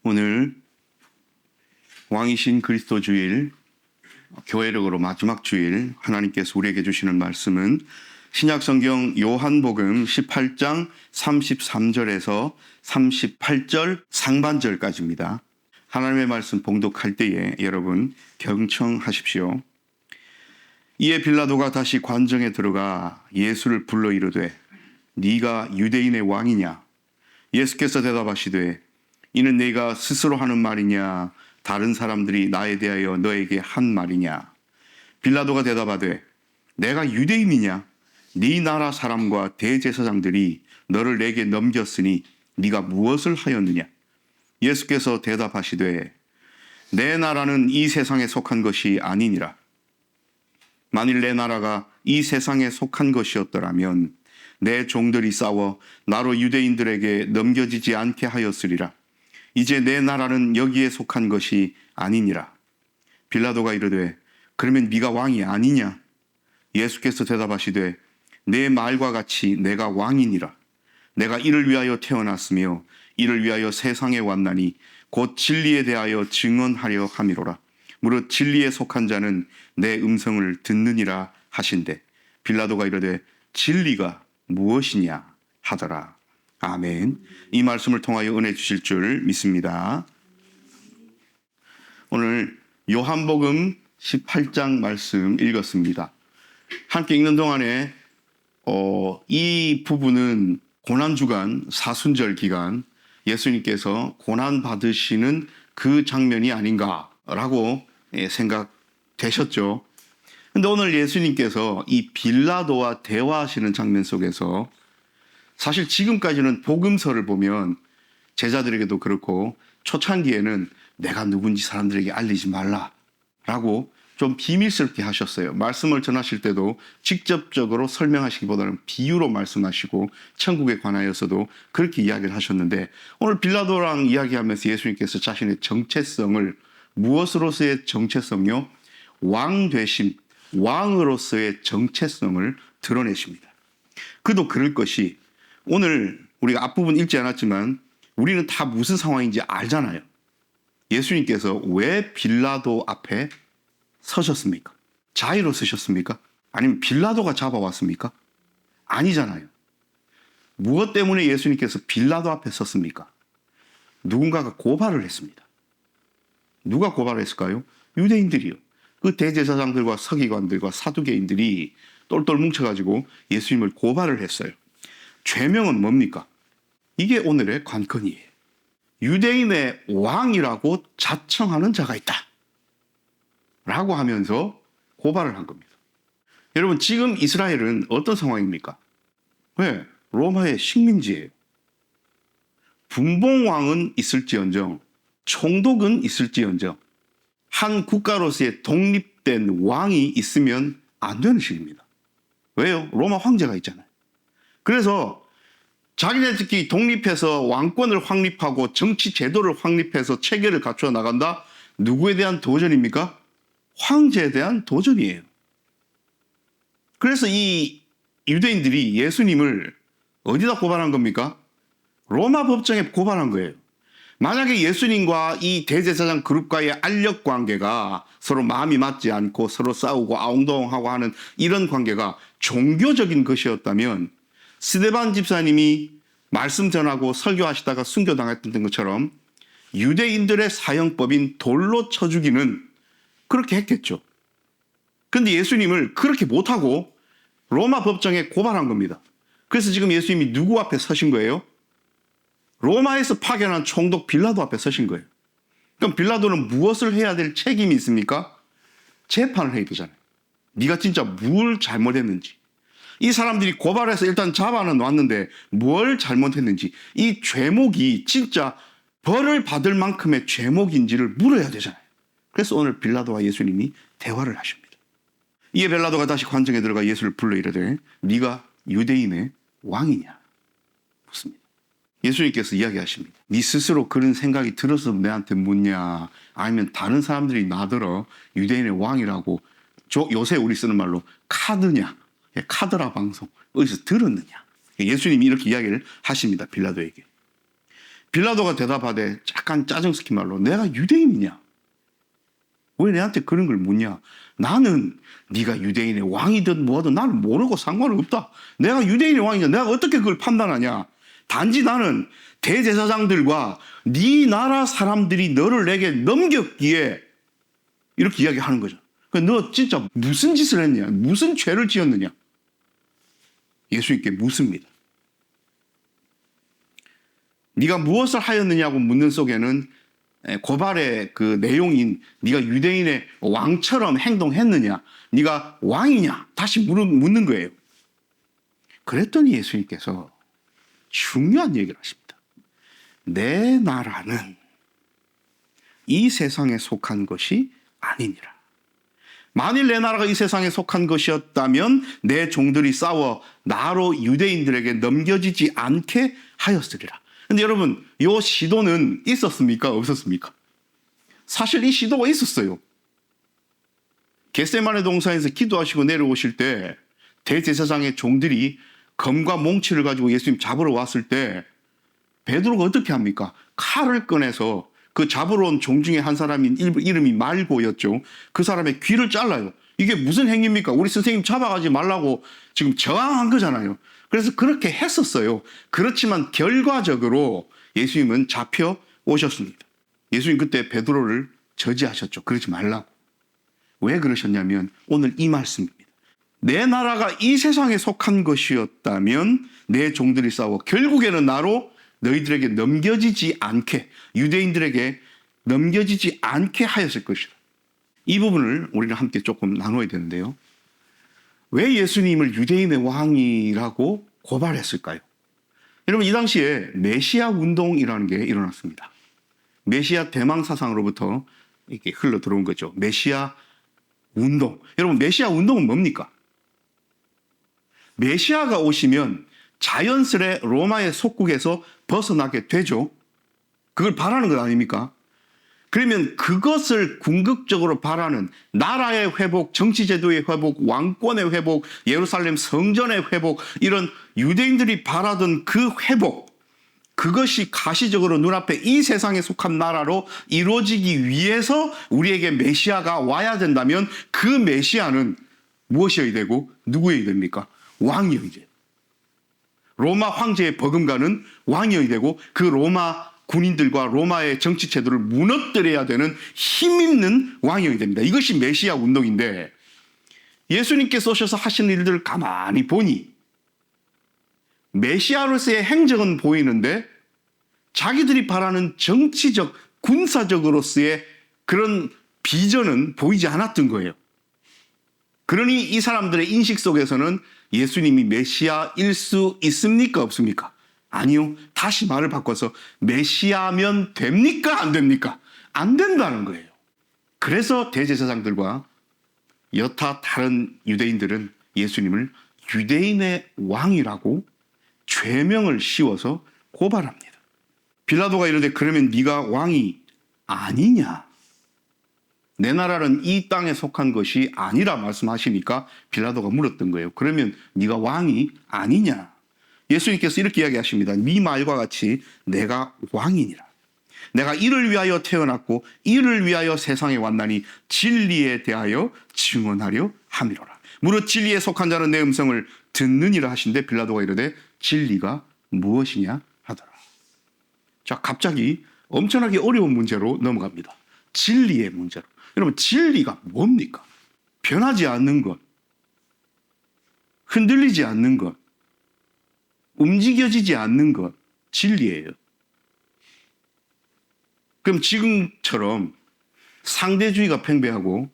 오늘 왕이신 그리스도 주일, 교회력으로 마지막 주일 하나님께서 우리에게 주시는 말씀은 신약성경 요한복음 18장 33절에서 38절 상반절까지입니다. 하나님의 말씀 봉독할 때에 여러분 경청하십시오. 이에 빌라도가 다시 관정에 들어가 예수를 불러 이르되 네가 유대인의 왕이냐? 예수께서 대답하시되 이는 네가 스스로 하는 말이냐 다른 사람들이 나에 대하여 너에게 한 말이냐? 빌라도가 대답하되 내가 유대인이냐? 네 나라 사람과 대제사장들이 너를 내게 넘겼으니 네가 무엇을 하였느냐? 예수께서 대답하시되 내 나라는 이 세상에 속한 것이 아니니라. 만일 내 나라가 이 세상에 속한 것이었더라면 내 종들이 싸워 나로 유대인들에게 넘겨지지 않게 하였으리라. 이제 내 나라는 여기에 속한 것이 아니니라. 빌라도가 이르되 그러면 네가 왕이 아니냐? 예수께서 대답하시되 내 말과 같이 내가 왕이니라. 내가 이를 위하여 태어났으며 이를 위하여 세상에 왔나니 곧 진리에 대하여 증언하려 함이로라. 무릇 진리에 속한 자는 내 음성을 듣느니라 하신대 빌라도가 이르되 진리가 무엇이냐 하더라. 아멘. 이 말씀을 통하여 은혜 주실 줄 믿습니다. 오늘 요한복음 18장 말씀 읽었습니다. 함께 읽는 동안에 이 부분은 고난주간 사순절 기간 예수님께서 고난받으시는 그 장면이 아닌가라고 생각되셨죠. 근데 오늘 예수님께서 이 빌라도와 대화하시는 장면 속에서 사실 지금까지는 복음서를 보면 제자들에게도 그렇고 초창기에는 내가 누군지 사람들에게 알리지 말라라고 좀 비밀스럽게 하셨어요. 말씀을 전하실 때도 직접적으로 설명하시기보다는 비유로 말씀하시고 천국에 관하여서도 그렇게 이야기를 하셨는데 오늘 빌라도랑 이야기하면서 예수님께서 자신의 정체성을 무엇으로서의 정체성요? 왕 되심, 왕으로서의 정체성을 드러내십니다. 그도 그럴 것이 오늘 우리가 앞부분 읽지 않았지만 우리는 다 무슨 상황인지 알잖아요. 예수님께서 왜 빌라도 앞에 서셨습니까? 자의로 서셨습니까? 아니면 빌라도가 잡아왔습니까? 아니잖아요. 무엇 때문에 예수님께서 빌라도 앞에 섰습니까? 누군가가 고발을 했습니다. 누가 고발을 했을까요? 유대인들이요. 그 대제사장들과 서기관들과 사두개인들이 똘똘 뭉쳐가지고 예수님을 고발을 했어요. 죄명은 뭡니까? 이게 오늘의 관건이에요. 유대인의 왕이라고 자청하는 자가 있다. 라고 하면서 고발을 한 겁니다. 여러분, 지금 이스라엘은 어떤 상황입니까? 왜? 로마의 식민지예요. 분봉왕은 있을지언정, 총독은 있을지언정, 한 국가로서의 독립된 왕이 있으면 안 되는 식입니다. 왜요? 로마 황제가 있잖아요. 그래서 자기네들끼리 독립해서 왕권을 확립하고 정치 제도를 확립해서 체계를 갖춰 나간다? 누구에 대한 도전입니까? 황제에 대한 도전이에요. 그래서 이 유대인들이 예수님을 어디다 고발한 겁니까? 로마 법정에 고발한 거예요. 만약에 예수님과 이 대제사장 그룹과의 알력 관계가 서로 마음이 맞지 않고 서로 싸우고 아웅다웅하고 하는 이런 관계가 종교적인 것이었다면 스데반 집사님이 말씀 전하고 설교하시다가 순교당했던 것처럼 유대인들의 사형법인 돌로 쳐 죽이는 그렇게 했겠죠. 그런데 예수님을 그렇게 못하고 로마 법정에 고발한 겁니다. 그래서 지금 예수님이 누구 앞에 서신 거예요? 로마에서 파견한 총독 빌라도 앞에 서신 거예요. 그럼 빌라도는 무엇을 해야 될 책임이 있습니까? 재판을 해야 되잖아요. 네가 진짜 뭘 잘못했는지. 이 사람들이 고발해서 일단 잡아는 놨는데 뭘 잘못했는지 이 죄목이 진짜 벌을 받을 만큼의 죄목인지를 물어야 되잖아요. 그래서 오늘 빌라도와 예수님이 대화를 하십니다. 이에 빌라도가 다시 관정에 들어가 예수를 불러 이르되 네가 유대인의 왕이냐 묻습니다. 예수님께서 이야기하십니다. 네 스스로 그런 생각이 들어서 내한테 묻냐 아니면 다른 사람들이 나더러 유대인의 왕이라고 요새 우리 쓰는 말로 카드냐 카드라 방송 어디서 들었느냐. 예수님이 이렇게 이야기를 하십니다. 빌라도에게. 빌라도가 대답하되 약간 짜증 섞인 말로 내가 유대인이냐? 왜 내한테 그런 걸 묻냐? 나는 네가 유대인의 왕이든 뭐든 나는 모르고 상관은 없다. 내가 유대인의 왕이냐? 내가 어떻게 그걸 판단하냐? 단지 나는 대제사장들과 네 나라 사람들이 너를 내게 넘겼기에 이렇게 이야기하는 거죠. 너 진짜 무슨 짓을 했냐? 무슨 죄를 지었느냐? 예수님께 묻습니다. 네가 무엇을 하였느냐고 묻는 속에는 고발의 그 내용인 네가 유대인의 왕처럼 행동했느냐? 네가 왕이냐? 다시 묻는 거예요. 그랬더니 예수님께서 중요한 얘기를 하십니다. 내 나라는 이 세상에 속한 것이 아니니라. 만일 내 나라가 이 세상에 속한 것이었다면 내 종들이 싸워 나로 유대인들에게 넘겨지지 않게 하였으리라. 근데 여러분, 이 시도는 있었습니까? 없었습니까? 사실 이 시도가 있었어요. 겟세마네 동산에서 기도하시고 내려오실 때 대제사장의 종들이 검과 몽치를 가지고 예수님 잡으러 왔을 때 베드로가 어떻게 합니까? 칼을 꺼내서 그 잡으러 온 종 중에 한 사람인 이름이 말고였죠. 그 사람의 귀를 잘라요. 이게 무슨 행위입니까? 우리 선생님 잡아가지 말라고 지금 저항한 거잖아요. 그래서 그렇게 했었어요. 그렇지만 결과적으로 예수님은 잡혀 오셨습니다. 예수님 그때 베드로를 저지하셨죠. 그러지 말라고. 왜 그러셨냐면 오늘 이 말씀입니다. 내 나라가 이 세상에 속한 것이었다면 내 종들이 싸워 결국에는 나로 너희들에게 넘겨지지 않게, 유대인들에게 넘겨지지 않게 하였을 것이다. 이 부분을 우리는 함께 조금 나눠야 되는데요. 왜 예수님을 유대인의 왕이라고 고발했을까요? 여러분, 이 당시에 메시아 운동이라는 게 일어났습니다. 메시아 대망 사상으로부터 이렇게 흘러 들어온 거죠. 메시아 운동. 여러분, 메시아 운동은 뭡니까? 메시아가 오시면 자연스레 로마의 속국에서 벗어나게 되죠. 그걸 바라는 것 아닙니까? 그러면 그것을 궁극적으로 바라는 나라의 회복, 정치제도의 회복, 왕권의 회복, 예루살렘 성전의 회복, 이런 유대인들이 바라던 그 회복, 그것이 가시적으로 눈앞에 이 세상에 속한 나라로 이루어지기 위해서 우리에게 메시아가 와야 된다면 그 메시아는 무엇이어야 되고 누구여야 됩니까? 왕이어야 돼요. 로마 황제의 버금가는 왕이어야 되고 그 로마 군인들과 로마의 정치체도를 무너뜨려야 되는 힘있는 왕이어야 됩니다. 이것이 메시아 운동인데 예수님께서 오셔서 하시는 일들을 가만히 보니 메시아로서의 행적은 보이는데 자기들이 바라는 정치적, 군사적으로서의 그런 비전은 보이지 않았던 거예요. 그러니 이 사람들의 인식 속에서는 예수님이 메시아일 수 있습니까? 없습니까? 아니요. 다시 말을 바꿔서 메시아면 됩니까? 안 됩니까? 안 된다는 거예요. 그래서 대제사장들과 여타 다른 유대인들은 예수님을 유대인의 왕이라고 죄명을 씌워서 고발합니다. 빌라도가 이르되 그러면 네가 왕이 아니냐? 내 나라는 이 땅에 속한 것이 아니라 말씀하시니까 빌라도가 물었던 거예요. 그러면 네가 왕이 아니냐? 예수님께서 이렇게 이야기하십니다. 네 말과 같이 내가 왕이니라. 내가 이를 위하여 태어났고 이를 위하여 세상에 왔나니 진리에 대하여 증언하려 함이로라. 무릇 진리에 속한 자는 내 음성을 듣느니라 하신데 빌라도가 이르되 진리가 무엇이냐 하더라. 자, 갑자기 엄청나게 어려운 문제로 넘어갑니다. 진리의 문제로. 여러분, 진리가 뭡니까? 변하지 않는 것, 흔들리지 않는 것, 움직여지지 않는 것, 진리예요. 그럼 지금처럼 상대주의가 팽배하고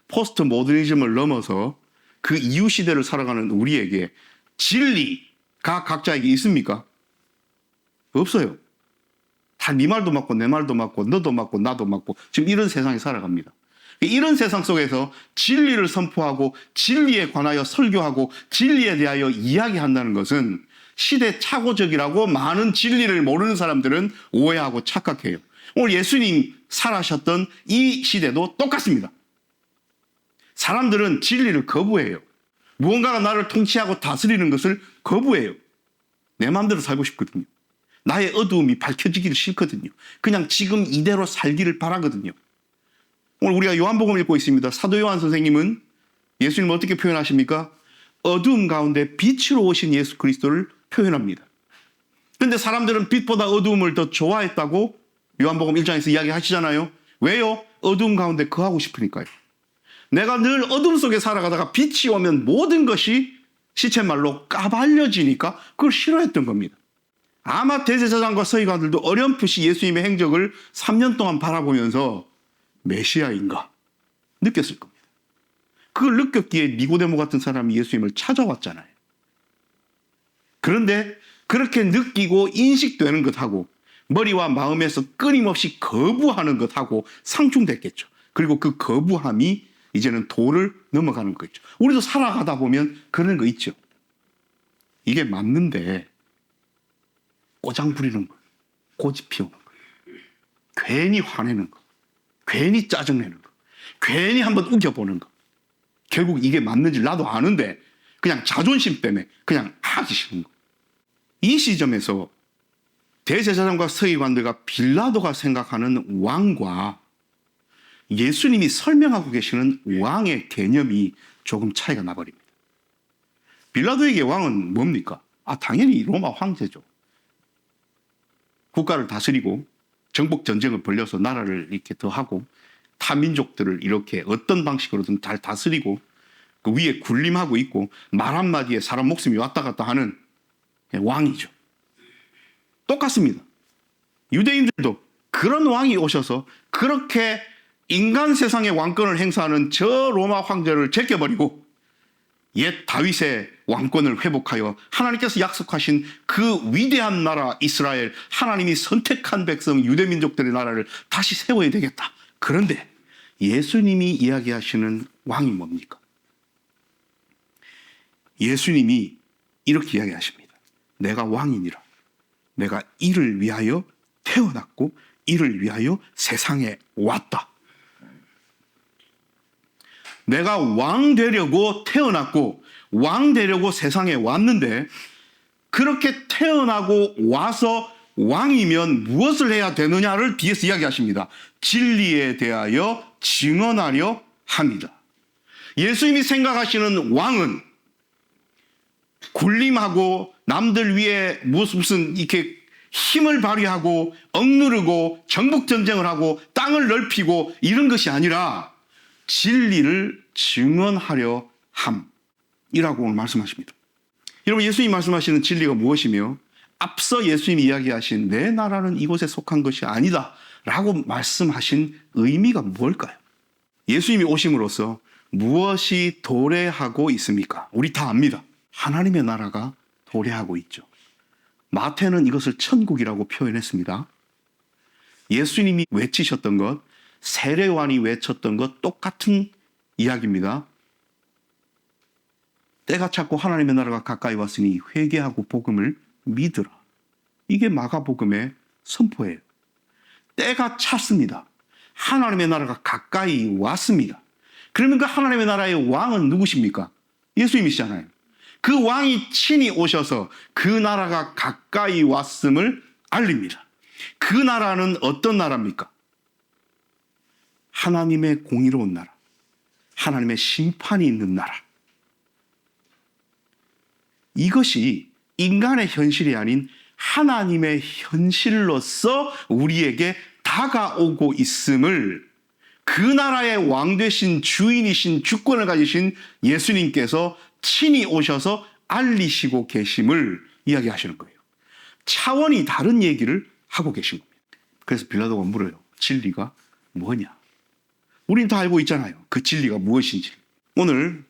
포스트 모더니즘을 넘어서 그 이후 시대를 살아가는 우리에게 진리가 각자에게 있습니까? 없어요. 다 네 말도 맞고 내 말도 맞고 너도 맞고 나도 맞고 지금 이런 세상에 살아갑니다. 이런 세상 속에서 진리를 선포하고 진리에 관하여 설교하고 진리에 대하여 이야기한다는 것은 시대착오적이라고 많은 진리를 모르는 사람들은 오해하고 착각해요. 오늘 예수님 살아셨던 이 시대도 똑같습니다. 사람들은 진리를 거부해요. 무언가가 나를 통치하고 다스리는 것을 거부해요. 내 마음대로 살고 싶거든요. 나의 어두움이 밝혀지기를 싫거든요. 그냥 지금 이대로 살기를 바라거든요. 오늘 우리가 요한복음 읽고 있습니다. 사도 요한 선생님은 예수님을 어떻게 표현하십니까? 어두움 가운데 빛으로 오신 예수 그리스도를 표현합니다. 그런데 사람들은 빛보다 어두움을 더 좋아했다고 요한복음 1장에서 이야기하시잖아요. 왜요? 어두움 가운데 거하고 싶으니까요. 내가 늘 어둠 속에 살아가다가 빛이 오면 모든 것이 시쳇말로 까발려지니까 그걸 싫어했던 겁니다. 아마 대제사장과 서기관들도 어렴풋이 예수님의 행적을 3년 동안 바라보면서 메시아인가 느꼈을 겁니다. 그걸 느꼈기에 니고데모 같은 사람이 예수님을 찾아왔잖아요. 그런데 그렇게 느끼고 인식되는 것하고 머리와 마음에서 끊임없이 거부하는 것하고 상충됐겠죠. 그리고 그 거부함이 이제는 도를 넘어가는 거죠. 우리도 살아가다 보면 그런 거 있죠. 이게 맞는데 꼬장 부리는 거, 고집 피우는 거, 괜히 화내는 거, 괜히 짜증내는 거, 괜히 한번 우겨보는 거. 결국 이게 맞는지 나도 아는데 그냥 자존심 때문에 그냥 하기 싫은 거. 이 시점에서 대제사장과 서기관들과 빌라도가 생각하는 왕과 예수님이 설명하고 계시는 왕의 개념이 조금 차이가 나버립니다. 빌라도에게 왕은 뭡니까? 당연히 로마 황제죠. 국가를 다스리고 정복 전쟁을 벌려서 나라를 이렇게 더하고 타민족들을 이렇게 어떤 방식으로든 잘 다스리고 그 위에 군림하고 있고 말 한마디에 사람 목숨이 왔다 갔다 하는 왕이죠. 똑같습니다. 유대인들도 그런 왕이 오셔서 그렇게 인간 세상의 왕권을 행사하는 저 로마 황제를 제껴버리고 옛 다윗의 왕권을 회복하여 하나님께서 약속하신 그 위대한 나라 이스라엘, 하나님이 선택한 백성 유대민족들의 나라를 다시 세워야 되겠다. 그런데 예수님이 이야기하시는 왕이 뭡니까? 예수님이 이렇게 이야기하십니다. 내가 왕이니라. 내가 이를 위하여 태어났고 이를 위하여 세상에 왔다. 내가 왕 되려고 태어났고 왕 되려고 세상에 왔는데 그렇게 태어나고 와서 왕이면 무엇을 해야 되느냐를 뒤에서 이야기하십니다. 진리에 대하여 증언하려 합니다. 예수님이 생각하시는 왕은 군림하고 남들 위에 무슨 이렇게 힘을 발휘하고 억누르고 정복 전쟁을 하고 땅을 넓히고 이런 것이 아니라 진리를 증언하려 함이라고 오늘 말씀하십니다. 여러분, 예수님이 말씀하시는 진리가 무엇이며 앞서 예수님이 이야기하신 내 나라는 이곳에 속한 것이 아니다 라고 말씀하신 의미가 뭘까요? 예수님이 오심으로써 무엇이 도래하고 있습니까? 우리 다 압니다. 하나님의 나라가 도래하고 있죠. 마태는 이것을 천국이라고 표현했습니다. 예수님이 외치셨던 것, 세례요한이 외쳤던 것 똑같은 이야기입니다. 때가 찼고 하나님의 나라가 가까이 왔으니 회개하고 복음을 믿으라. 이게 마가복음의 선포예요. 때가 찼습니다. 하나님의 나라가 가까이 왔습니다. 그러면 그 하나님의 나라의 왕은 누구십니까? 예수님이시잖아요. 그 왕이 친히 오셔서 그 나라가 가까이 왔음을 알립니다. 그 나라는 어떤 나라입니까? 하나님의 공의로운 나라, 하나님의 심판이 있는 나라. 이것이 인간의 현실이 아닌 하나님의 현실로서 우리에게 다가오고 있음을 그 나라의 왕 되신 주인이신 주권을 가지신 예수님께서 친히 오셔서 알리시고 계심을 이야기하시는 거예요. 차원이 다른 얘기를 하고 계신 겁니다. 그래서 빌라도가 물어요. 진리가 뭐냐? 우린 다 알고 있잖아요. 그 진리가 무엇인지. 오늘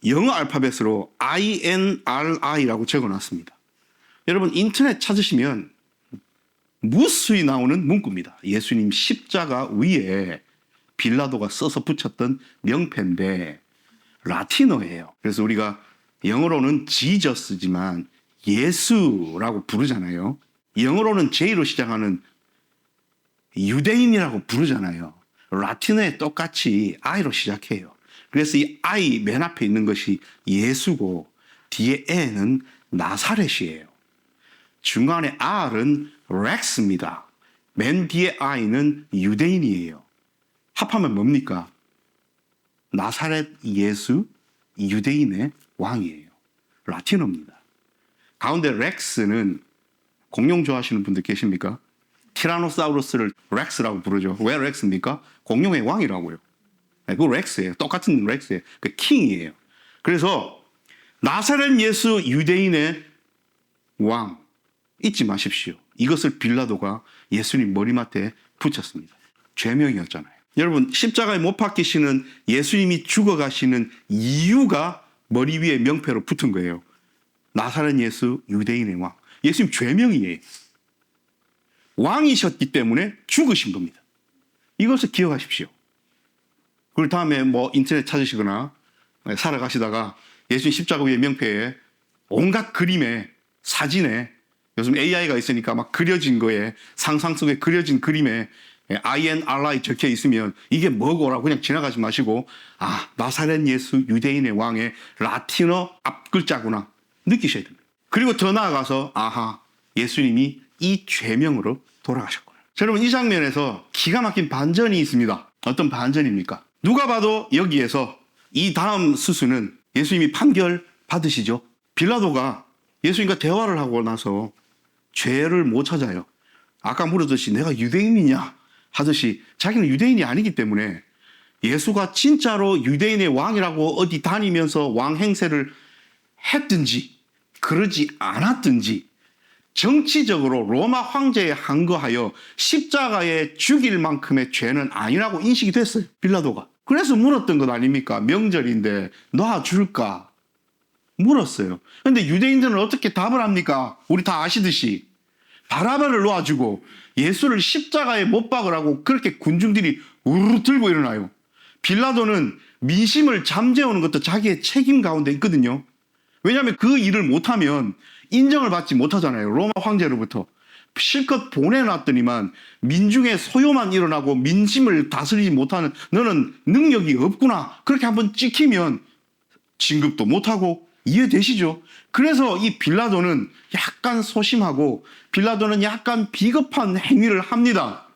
영어 알파벳으로 INRI라고 적어놨습니다. 여러분 인터넷 찾으시면 무수히 나오는 문구입니다. 예수님 십자가 위에 빌라도가 써서 붙였던 명패인데 라틴어예요. 그래서 우리가 영어로는 지저스지만 예수라고 부르잖아요. 영어로는 J로 시작하는 유대인이라고 부르잖아요. 라틴어에 똑같이 I로 시작해요. 그래서 이 I 맨 앞에 있는 것이 예수고 뒤에 N은 나사렛이에요. 중간에 R은 렉스입니다. 맨 뒤에 I는 유대인이에요. 합하면 뭡니까? 나사렛 예수 유대인의 왕이에요. 라틴어입니다. 가운데 렉스는 공룡 좋아하시는 분들 계십니까? 티라노사우루스를 렉스라고 부르죠. 왜 렉스입니까? 공룡의 왕이라고요. 그 렉스예요. 똑같은 렉스예요. 그 킹이에요. 그래서 나사렛 예수 유대인의 왕 잊지 마십시오. 이것을 빌라도가 예수님 머리맡에 붙였습니다. 죄명이었잖아요. 여러분 십자가에 못 박히시는 예수님이 죽어가시는 이유가 머리 위에 명패로 붙은 거예요. 나사렛 예수 유대인의 왕. 예수님 죄명이에요. 왕이셨기 때문에 죽으신 겁니다. 이것을 기억하십시오. 그리고 다음에 뭐 인터넷 찾으시거나 살아가시다가 예수님 십자가 위에 명패에 온갖 그림에 사진에 요즘 AI가 있으니까 막 그려진 거에 상상 속에 그려진 그림에 INRI 적혀 있으면 이게 뭐고라고 그냥 지나가지 마시고 나사렛 예수 유대인의 왕의 라틴어 앞글자구나 느끼셔야 됩니다. 그리고 더 나아가서 예수님이 이 죄명으로 돌아가셨구나. 여러분 이 장면에서 기가 막힌 반전이 있습니다. 어떤 반전입니까? 누가 봐도 여기에서 이 다음 수순은 예수님이 판결 받으시죠. 빌라도가 예수님과 대화를 하고 나서 죄를 못 찾아요. 아까 물었듯이 내가 유대인이냐 하듯이 자기는 유대인이 아니기 때문에 예수가 진짜로 유대인의 왕이라고 어디 다니면서 왕 행세를 했든지 그러지 않았든지 정치적으로 로마 황제에 항거하여 십자가에 죽일 만큼의 죄는 아니라고 인식이 됐어요. 빌라도가. 그래서 물었던 것 아닙니까? 명절인데 놔줄까? 물었어요. 그런데 유대인들은 어떻게 답을 합니까? 우리 다 아시듯이 바라바를 놓아주고 예수를 십자가에 못 박으라고 그렇게 군중들이 우르르 들고 일어나요. 빌라도는 민심을 잠재우는 것도 자기의 책임 가운데 있거든요. 왜냐하면 그 일을 못하면 인정을 받지 못하잖아요. 로마 황제로부터. 실컷 보내놨더니만 민중의 소요만 일어나고 민심을 다스리지 못하는 너는 능력이 없구나. 그렇게 한번 찍히면 진급도 못하고 이해되시죠? 그래서 이 빌라도는 약간 소심하고 빌라도는 약간 비겁한 행위를 합니다.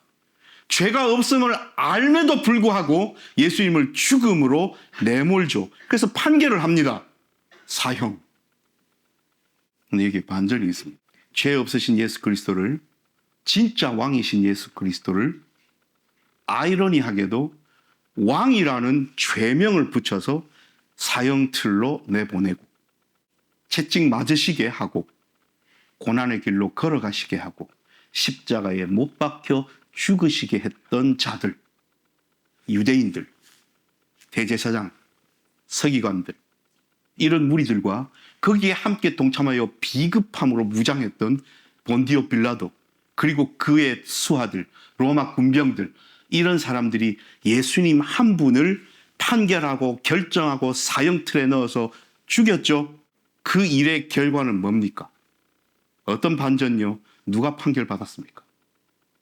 죄가 없음을 알면도 불구하고 예수님을 죽음으로 내몰죠. 그래서 판결을 합니다. 사형. 근데 여기 반전이 있습니다. 죄 없으신 예수 그리스도를, 진짜 왕이신 예수 그리스도를 아이러니하게도 왕이라는 죄명을 붙여서 사형틀로 내보내고 채찍 맞으시게 하고 고난의 길로 걸어가시게 하고 십자가에 못 박혀 죽으시게 했던 자들, 유대인들, 대제사장, 서기관들, 이런 무리들과 거기에 함께 동참하여 비급함으로 무장했던 본디오 빌라도, 그리고 그의 수하들, 로마 군병들, 이런 사람들이 예수님 한 분을 판결하고 결정하고 사형틀에 넣어서 죽였죠. 그 일의 결과는 뭡니까? 어떤 반전요? 누가 판결받았습니까?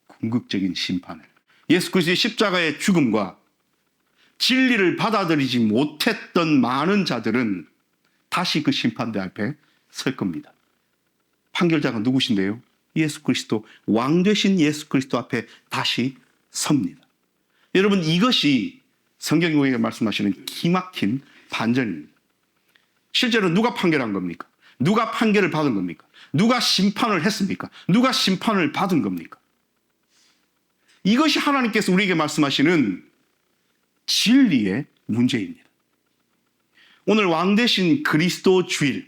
궁극적인 심판을. 예수 그리스도의 십자가의 죽음과 진리를 받아들이지 못했던 많은 자들은 다시 그 심판대 앞에 설 겁니다. 판결자가 누구신데요? 예수 그리스도, 왕 되신 예수 그리스도 앞에 다시 섭니다. 여러분, 이것이 성경이 우리에게 말씀하시는 기막힌 반전입니다. 실제로 누가 판결한 겁니까? 누가 판결을 받은 겁니까? 누가 심판을 했습니까? 누가 심판을 받은 겁니까? 이것이 하나님께서 우리에게 말씀하시는 진리의 문제입니다. 오늘 왕 되신 그리스도 주일로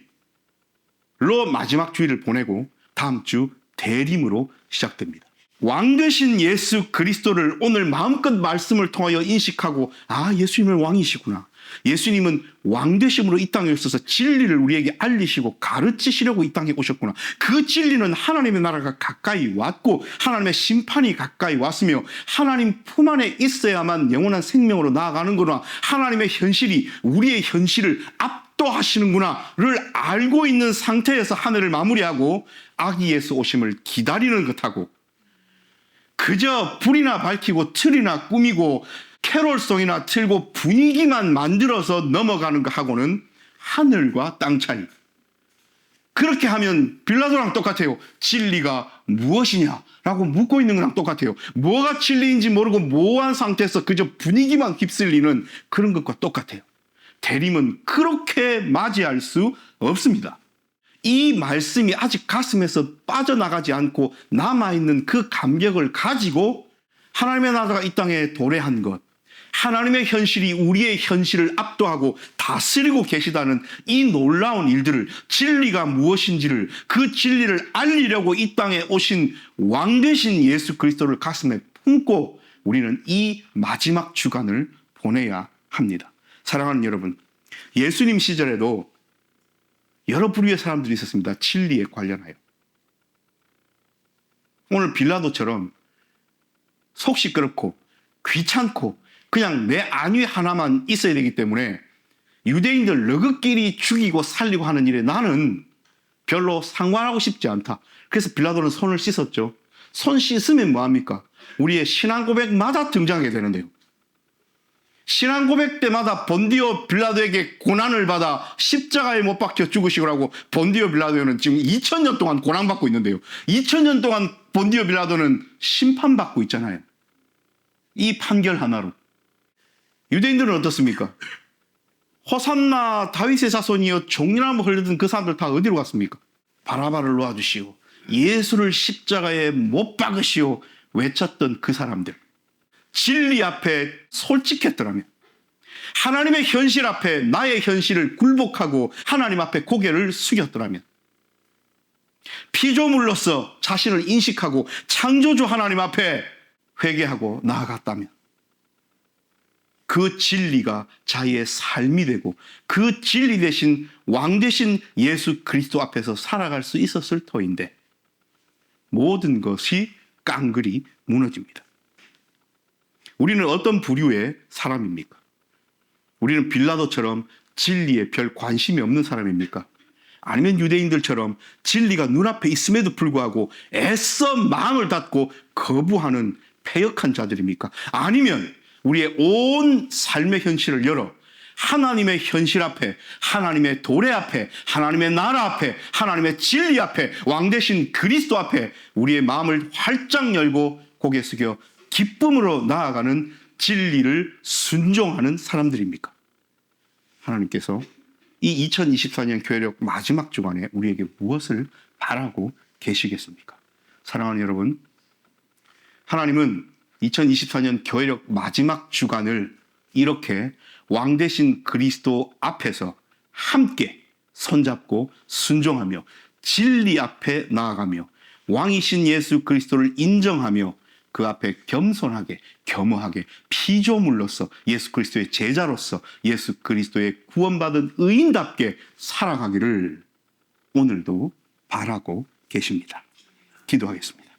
마지막 주일을 보내고 다음 주 대림으로 시작됩니다. 왕 되신 예수 그리스도를 오늘 마음껏 말씀을 통하여 인식하고 예수님은 왕이시구나. 예수님은 왕 되심으로 이 땅에 오셔서 진리를 우리에게 알리시고 가르치시려고 이 땅에 오셨구나. 그 진리는 하나님의 나라가 가까이 왔고 하나님의 심판이 가까이 왔으며 하나님 품 안에 있어야만 영원한 생명으로 나아가는구나. 하나님의 현실이 우리의 현실을 압도하시는구나를 알고 있는 상태에서 한 해를 마무리하고 아기 예수 오심을 기다리는 것하고 그저 불이나 밝히고 틀이나 꾸미고 캐롤송이나 틀고 분위기만 만들어서 넘어가는 것하고는 하늘과 땅 차이. 그렇게 하면 빌라도랑 똑같아요. 진리가 무엇이냐라고 묻고 있는 거랑 똑같아요. 뭐가 진리인지 모르고 모호한 상태에서 그저 분위기만 휩쓸리는 그런 것과 똑같아요. 대림은 그렇게 맞이할 수 없습니다. 이 말씀이 아직 가슴에서 빠져나가지 않고 남아있는 그 감격을 가지고 하나님의 나라가 이 땅에 도래한 것, 하나님의 현실이 우리의 현실을 압도하고 다스리고 계시다는 이 놀라운 일들을, 진리가 무엇인지를, 그 진리를 알리려고 이 땅에 오신 왕 되신 예수 그리스도를 가슴에 품고 우리는 이 마지막 주간을 보내야 합니다. 사랑하는 여러분, 예수님 시절에도 여러 부류의 사람들이 있었습니다. 진리에 관련하여. 오늘 빌라도처럼 속 시끄럽고 귀찮고 그냥 내 안위 하나만 있어야 되기 때문에 유대인들 너그끼리 죽이고 살리고 하는 일에 나는 별로 상관하고 싶지 않다. 그래서 빌라도는 손을 씻었죠. 손 씻으면 뭐합니까? 우리의 신앙 고백마다 등장하게 되는데요. 신앙 고백 때마다 본디오 빌라도에게 고난을 받아 십자가에 못 박혀 죽으시라고 본디오 빌라도는 지금 2000년 동안 고난받고 있는데요. 2000년 동안 본디오 빌라도는 심판받고 있잖아요. 이 판결 하나로. 유대인들은 어떻습니까? 호산나 다윗의 자손이여 종이나무 흘리던 그 사람들 다 어디로 갔습니까? 바라바를 놓아주시오, 예수를 십자가에 못 박으시오 외쳤던 그 사람들. 진리 앞에 솔직했더라면, 하나님의 현실 앞에 나의 현실을 굴복하고 하나님 앞에 고개를 숙였더라면, 피조물로서 자신을 인식하고 창조주 하나님 앞에 회개하고 나아갔다면, 그 진리가 자기의 삶이 되고 그 진리 대신 왕 되신 예수 그리스도 앞에서 살아갈 수 있었을 터인데 모든 것이 깡그리 무너집니다. 우리는 어떤 부류의 사람입니까? 우리는 빌라도처럼 진리에 별 관심이 없는 사람입니까? 아니면 유대인들처럼 진리가 눈앞에 있음에도 불구하고 애써 마음을 닫고 거부하는 패역한 자들입니까? 아니면 우리의 온 삶의 현실을 열어 하나님의 현실 앞에, 하나님의 도래 앞에, 하나님의 나라 앞에, 하나님의 진리 앞에, 왕 되신 그리스도 앞에 우리의 마음을 활짝 열고 고개 숙여 기쁨으로 나아가는 진리를 순종하는 사람들입니까? 하나님께서 이 2024년 교회력 마지막 주간에 우리에게 무엇을 바라고 계시겠습니까? 사랑하는 여러분, 하나님은 2024년 교회력 마지막 주간을 이렇게 왕 되신 그리스도 앞에서 함께 손잡고 순종하며 진리 앞에 나아가며 왕이신 예수 그리스도를 인정하며 그 앞에 겸손하게, 겸허하게 피조물로서 예수 그리스도의 제자로서 예수 그리스도의 구원받은 의인답게 살아가기를 오늘도 바라고 계십니다. 기도하겠습니다.